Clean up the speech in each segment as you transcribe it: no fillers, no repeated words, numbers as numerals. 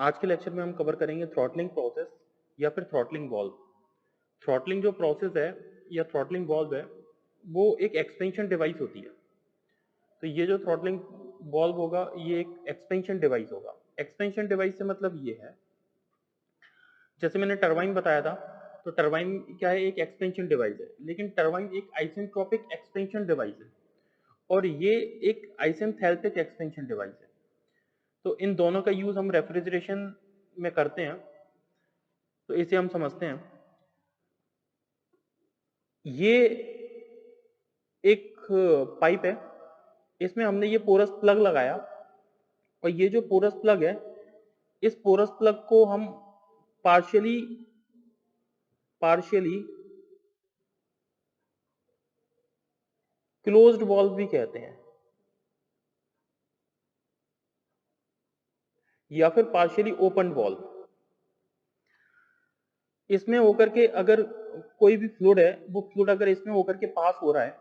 आज के लेक्चर में हम कवर करेंगे थ्रॉटलिंग प्रोसेस या फिर थ्रॉटलिंग वॉल्व। थ्रॉटलिंग जो प्रोसेस है या थ्रॉटलिंग वॉल्व है वो एक एक्सपेंशन डिवाइस होती है। तो ये जो थ्रॉटलिंग वॉल्व होगा ये एक एक्सपेंशन डिवाइस होगा। एक्सपेंशन डिवाइस से मतलब ये है, जैसे मैंने टरबाइन बताया था, तो टरबाइन क्या है, एक एक्सपेंशन डिवाइस है, लेकिन टरबाइन एक आइसेंट्रोपिक एक्सपेंशन डिवाइस है और ये एक आइसेंथैल्पिक एक्सपेंशन डिवाइस है। तो इन दोनों का यूज हम रेफ्रिजरेशन में करते हैं, तो इसे हम समझते हैं। ये एक पाइप है, इसमें हमने ये पोरस प्लग लगाया और ये जो पोरस प्लग है, इस पोरस प्लग को हम पार्शियली क्लोज्ड वॉल्व भी कहते हैं या फिर पार्शियली ओपन वॉल्व। इसमें होकर के अगर कोई भी फ्लूइड है, वो फ्लूइड अगर इसमें होकर के पास हो रहा है,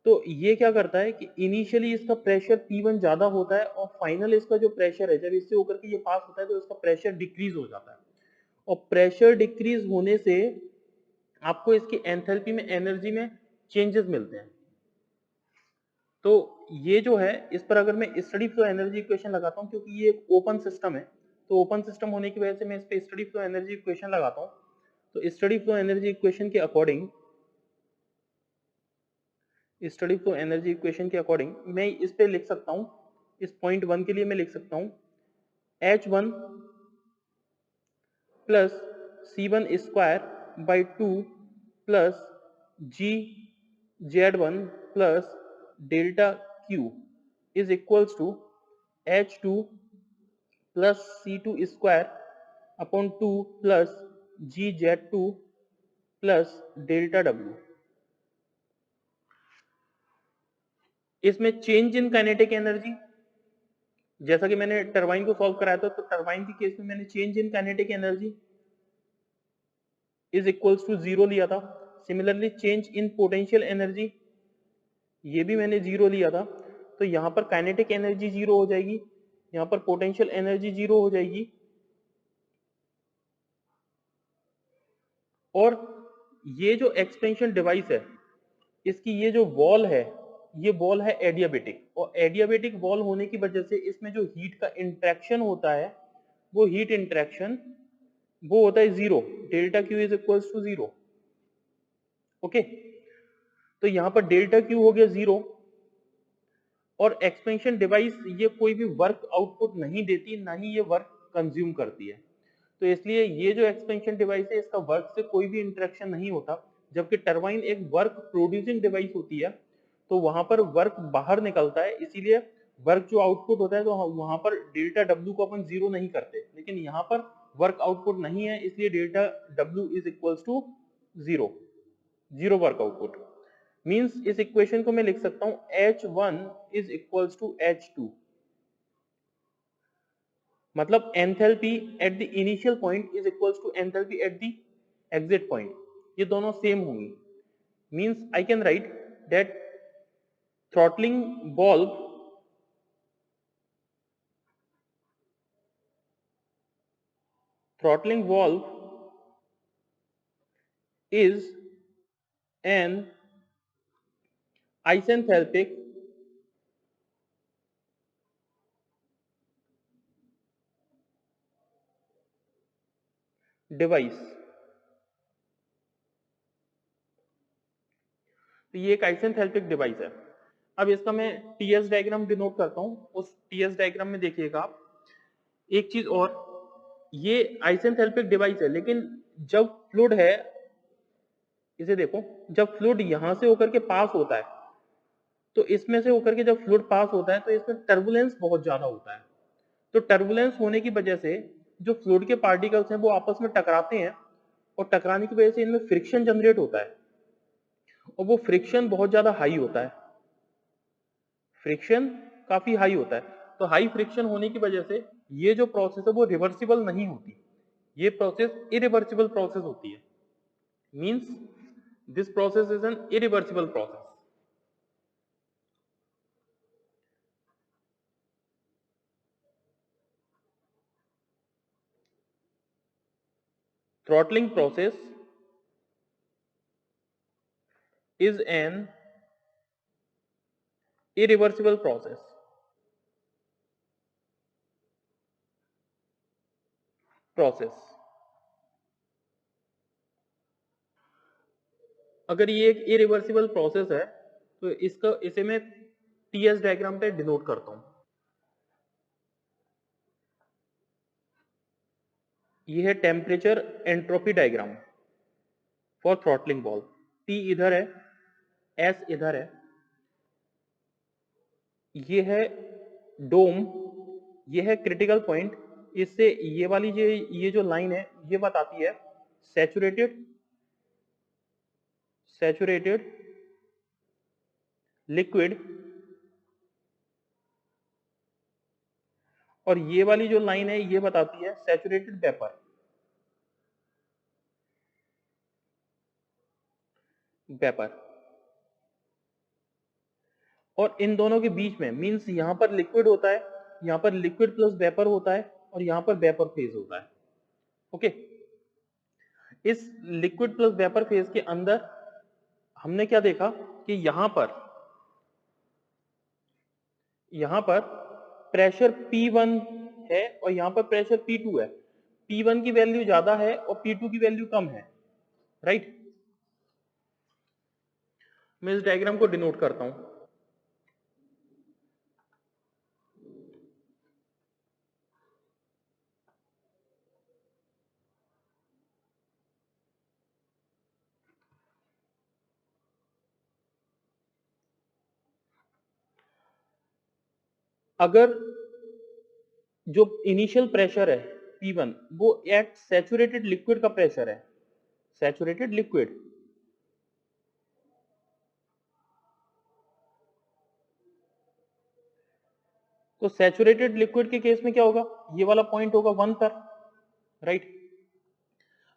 तो ये क्या करता है कि इनिशियली इसका प्रेशर P1 ज्यादा होता है और फाइनल इसका जो प्रेशर है, जब इससे होकर के ये पास होता है तो इसका प्रेशर डिक्रीज हो जाता है और प्रेशर डिक्रीज होने से आपको इसकी एंथैल्पी में, एनर्जी में चेंजेस मिलते हैं। तो ये जो है, इस पर अगर मैं स्टडी फ्लो एनर्जी इक्वेशन लगाता हूँ, क्योंकि ये एक ओपन सिस्टम है, तो ओपन सिस्टम होने की वजह से मैं इस पर स्टडी फ्लो एनर्जी इक्वेशन लगाता हूँ। तो स्टडी फ्लो एनर्जी इक्वेशन के अकॉर्डिंग मैं इस पे लिख सकता हूँ, इस पॉइंट 1 के लिए मैं लिख सकता हूँ H1 plus C1 square by 2 plus GZ1 plus delta Q is equals to H2 plus C2 square upon 2 plus GZ2 plus delta W। इसमें चेंज इन काइनेटिक एनर्जी, जैसा कि मैंने टरबाइन को सॉल्व कराया था, तो टरबाइन के केस में मैंने change in kinetic energy is equals to 0 लिया था। Similarly change in potential energy, ये भी मैंने 0 लिया था। तो यहां पर काइनेटिक एनर्जी 0 हो जाएगी, यहां पर पोटेंशियल एनर्जी 0 हो जाएगी। और ये जो एक्सपेंशन डिवाइस है, इसकी ये जो वॉल है, ये वॉल है एडियाबेटिक, और एडियाबेटिक वॉल होने की वजह से इसमें जो हीट का इंट्रैक्शन होता है, वो हीट इंट्रैक्शन वो होता है 0, delta Q is equals to 0। Okay, तो यहां पर डेल्टा क्यू हो गया 0। और एक्सपेंशन डिवाइस ये कोई भी वर्क आउटपुट नहीं देती, ना ही ये वर्क कंज्यूम करती है। तो इसलिए ये जो एक्सपेंशन डिवाइस है, इसका वर्क से कोई भी इंटरेक्शन नहीं होता। जबकि टरबाइन एक वर्क प्रोड्यूसिंग डिवाइस होती है, तो वहां पर वर्क बाहर निकलता है, इसीलिए वर्क जो आउटपुट होता है, तो वहां पर डेल्टा डब्ल्यू को अपन 0 नहीं करते। लेकिन यहाँ पर वर्क आउटपुट नहीं है, इसलिए delta W is equals to 0, 0 work output. Means इस इक्वेशन को मैं लिख सकता हूं H1 is equals to H2, मतलब enthalpy at the initial point is equals to enthalpy at the exit point, ये दोनों सेम होंगी। Means I can write that throttling valve is an isenthalpic device. तो ये एक आइसेंथैल्पिक डिवाइस है। अब इसका मैं टीएस डायग्राम डिनोट करता हूं। उस टीएस डायग्राम में देखिएगा आप एक चीज और, ये आइसेंथैल्पिक डिवाइस है, लेकिन जब फ्लूइड है, इसे देखो, जब फ्लूइड यहां से होकर के पास होता है, तो इसमें से होकर के जब फ्लूइड पास होता है, तो इसमें टर्बुलेंस बहुत ज्यादा होता है। तो टर्बुलेंस होने की वजह से जो फ्लूइड के पार्टिकल्स हैं वो आपस में टकराते हैं, और टकराने की वजह से इनमें फ्रिक्शन जनरेट होता है, और वो फ्रिक्शन बहुत ज्यादा हाई होता है, फ्रिक्शन काफी हाई होता है। तो हाई फ्रिक्शन होने की वजह से ये जो प्रोसेस है वो रिवर्सिबल नहीं होती, ये प्रोसेस इरिवर्सिबल प्रोसेस होती है। Means this process is an irreversible process. Throttling process is an irreversible process। अगर ये एक इरिवर्सिबल प्रोसेस है तो इसे मैं टीएस डायग्राम पे डिनोट करता हूं। ये है temperature entropy diagram for throttling ball. T इधर है, एस इधर है, ये है डोम, ये है क्रिटिकल पॉइंट। इससे ये वाली ये जो लाइन है ये बताती है सैचुरेटेड लिक्विड, और ये वाली जो लाइन है ये बताती है सैचुरेटेड वेपर। और इन दोनों के बीच में मींस यहां पर लिक्विड होता है, यहां पर लिक्विड प्लस वेपर होता है, और यहां पर वेपर फेज होता है। ओके, इस लिक्विड प्लस वेपर फेज के अंदर हमने क्या देखा कि यहां पर प्रेशर P1 है और यहां पर प्रेशर P2 है। P1 की वैल्यू ज्यादा है और P2 की वैल्यू कम है, राइट। मैं इस डायग्राम को डिनोट करता हूं। अगर जो इनिशियल प्रेशर है P1 वो एट सैचुरेटेड लिक्विड का प्रेशर है, सैचुरेटेड लिक्विड, तो सैचुरेटेड लिक्विड के केस में क्या होगा, ये वाला पॉइंट होगा 1 पर, राइट।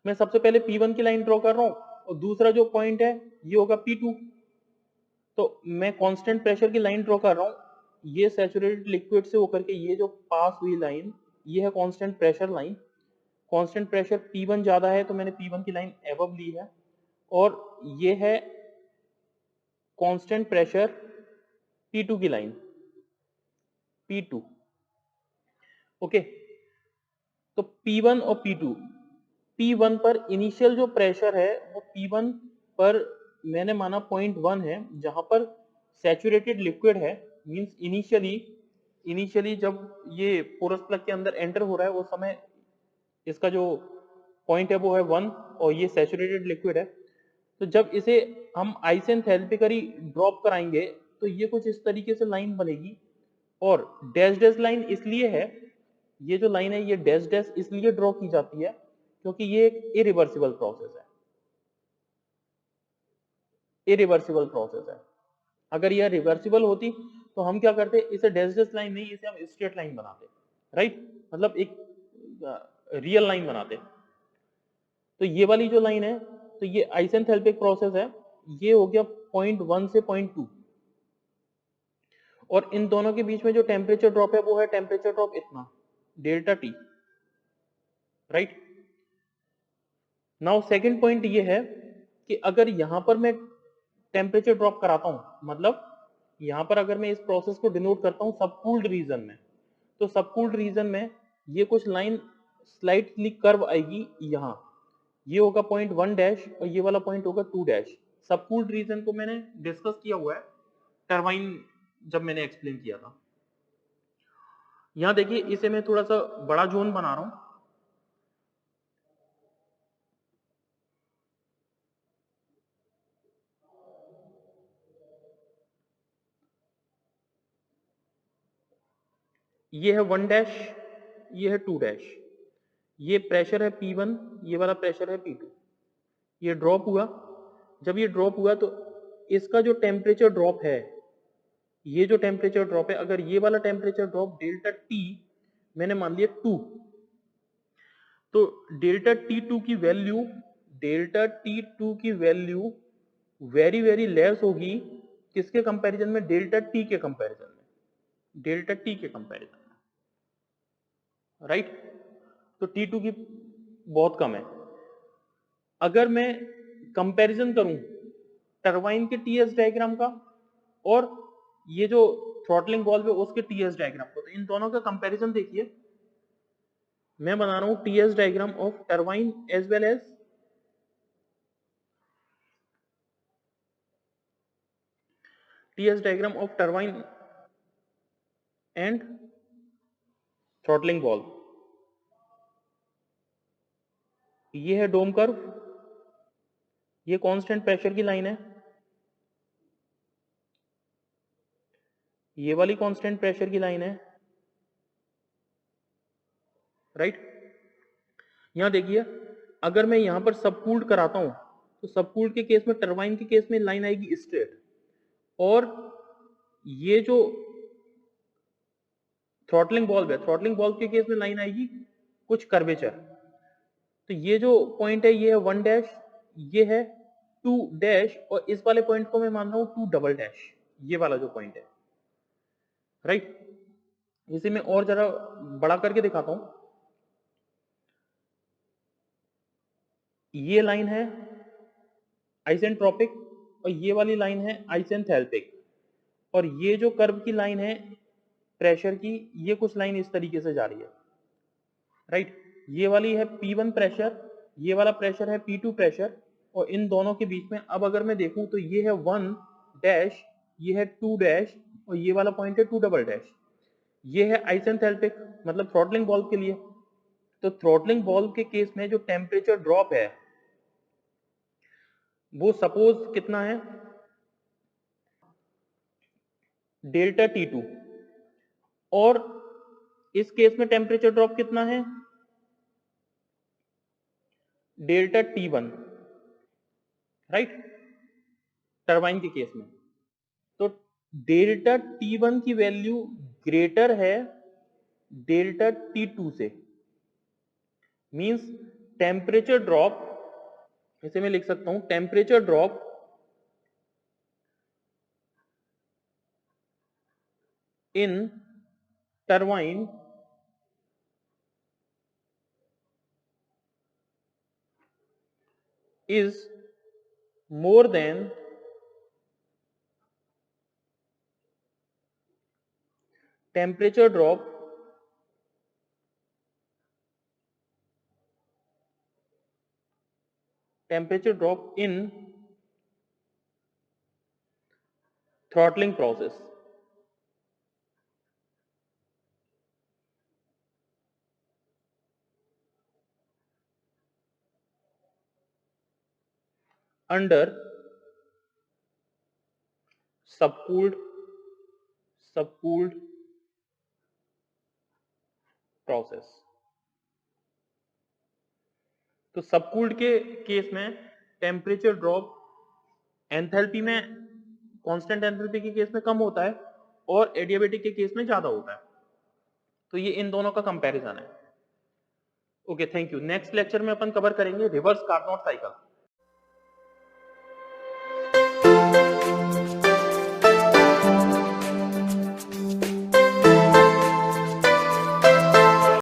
मैं सबसे पहले P1 की लाइन ड्रॉ कर रहा हूं और दूसरा जो पॉइंट है ये होगा P2। तो मैं कांस्टेंट प्रेशर की लाइन ड्रॉ कर रहा हूं, ये सैचुरेटेड लिक्विड से होकर के ये जो पास हुई लाइन ये है constant pressure line. Constant pressure P1 ज्यादा है तो मैंने P1 की लाइन एबव ली है, और ये है कांस्टेंट प्रेशर P2 की लाइन, P2। ओके, तो P1 और P2, P1 पर इनिशियल जो प्रेशर है वो P1 पर मैंने माना 0.1 है, जहां पर सैचुरेटेड लिक्विड है। मींस इनिशियली जब ये पोरस प्लग के अंदर एंटर हो रहा है उस समय इसका जो पॉइंट है वो है 1 और ये सैचुरेटेड लिक्विड है। तो जब इसे हम आइसेंथैल्पिकली ड्रॉप कराएंगे तो ये कुछ इस तरीके से लाइन बनेगी, और डैश डैश लाइन इसलिए है, ये जो लाइन है ये डैश डैश इसलिए ड्रॉ की जाती है क्योंकि ये एक इरिवर्सिबल प्रोसेस है, इरिवर्सिबल प्रोसेस है। अगर यह रिवर्सिबल होती तो हम क्या करते, इसे डैश डैश लाइन नहीं, इसे हम स्ट्रेट लाइन बनाते, राइट, मतलब एक रियल लाइन बनाते। तो ये वाली जो लाइन है तो ये आइसेंथैल्पिक प्रोसेस है, ये हो गया 0.1 से 0.2, और इन दोनों के बीच में जो टेम्परेचर ड्रॉप है वो है टेम्परेचर ड्रॉप इतना delta T, right. Now second point ये है कि अगर यहां पर मैं टेम्परेचर ड्रॉप कराता हूं, मतलब यहां पर अगर मैं इस प्रोसेस को डिनोट करता हूं सबकूल्ड रीजन में, तो सबकूल्ड रीजन में ये कुछ लाइन स्लाइटली कर्व आएगी, यहां ये होगा 0.1 डैश और ये वाला पॉइंट होगा 2 डैश। सबकूल्ड रीजन को मैंने डिस्कस किया हुआ है टरबाइन जब मैंने एक्सप्लेन किया था। यहां देखिए इसे मैं थोड़ा सा बड़ा जोन बना रहा हूं, ये है 1 डैश, ये है 2 डैश, ये प्रेशर है P1, ये वाला प्रेशर है P2। ये ड्रॉप हुआ, जब ये ड्रॉप हुआ तो इसका जो टेम्परेचर ड्रॉप है, ये जो टेम्परेचर ड्रॉप है, अगर ये वाला टेम्परेचर ड्रॉप डेल्टा टी मैंने मान लिया 2, तो डेल्टा T2 की वैल्यू, डेल्टा T2 की वैल्यू वेरी वेरी लेस होगी किसके कंपैरिजन में, डेल्टा टी के कंपैरिजन में, डेल्टा टी के कंपैरिजन में, राइट। तो T2 की बहुत कम है। अगर मैं कंपैरिजन करूं टरबाइन के टीएस डायग्राम का और ये जो थ्रॉटलिंग वाल्व है उसके टीएस डायग्राम को, तो इन दोनों का कंपैरिजन देखिए। मैं बना रहा हूं TS diagram of turbine as well as TS diagram of turbine and throttling valve. ये है डोम कर्व, ये कांस्टेंट प्रेशर की लाइन है, ये वाली कांस्टेंट प्रेशर की लाइन है, राइट। यहां देखिए, अगर मैं यहां पर सबकूल्ड कराता हूं तो सबकूल्ड के केस में, टरबाइन के केस में लाइन आएगी स्ट्रेट, और ये जो थ्रॉटलिंग वाल्व है, थ्रॉटलिंग वाल्व के केस में लाइन आएगी कुछ कर्वेचर। तो ये जो पॉइंट है ये है 1 डैश, ये है 2 डैश, और इस वाले पॉइंट को मैं मान रहा हूं 2 डबल डैश, ये वाला जो पॉइंट है, राइट। इसे मैं और जरा बड़ा करके दिखाता हूं। ये लाइन है आइसेंट्रोपिक और ये वाली लाइन है आइसेंथैल्पिक, और ये जो कर्व की लाइन है प्रेशर की, ये कुछ लाइन इस तरीके से जा रही है, राइट। ये वाली है P1 प्रेशर, ये वाला प्रेशर है P2 प्रेशर, और इन दोनों के बीच में अब अगर मैं देखूं तो ये है 1 डैश, ये है 2 डैश, और ये वाला पॉइंट है 2 डबल डैश। ये है आइसेंथैल्पिक, मतलब थ्रॉटलिंग वाल्व के लिए। तो थ्रॉटलिंग वाल्व के केस में जो टेम्परेचर ड्रॉप है वो सपोज कितना है, डेल्टा T2, और इस केस में टेम्परेचर ड्रॉप कितना है, डेल्टा T1, राइट, टरबाइन के केस में। तो डेल्टा T1 की वैल्यू ग्रेटर है डेल्टा T2 से, मींस टेम्परेचर ड्रॉप, इसे मैं लिख सकता हूं temperature drop in turbine is more than temperature drop in throttling process. Under subcooled process. तो सबकूल्ड के केस में टेम्परेचर ड्रॉप एंथैल्पी में, कांस्टेंट एंथैल्पी के केस में कम होता है और एडियाबेटिक के केस में ज्यादा होता है। तो ये इन दोनों का कंपैरिजन है। Okay, thank you. Next lecture में अपन कवर करेंगे रिवर्स कार्नोट साइकिल।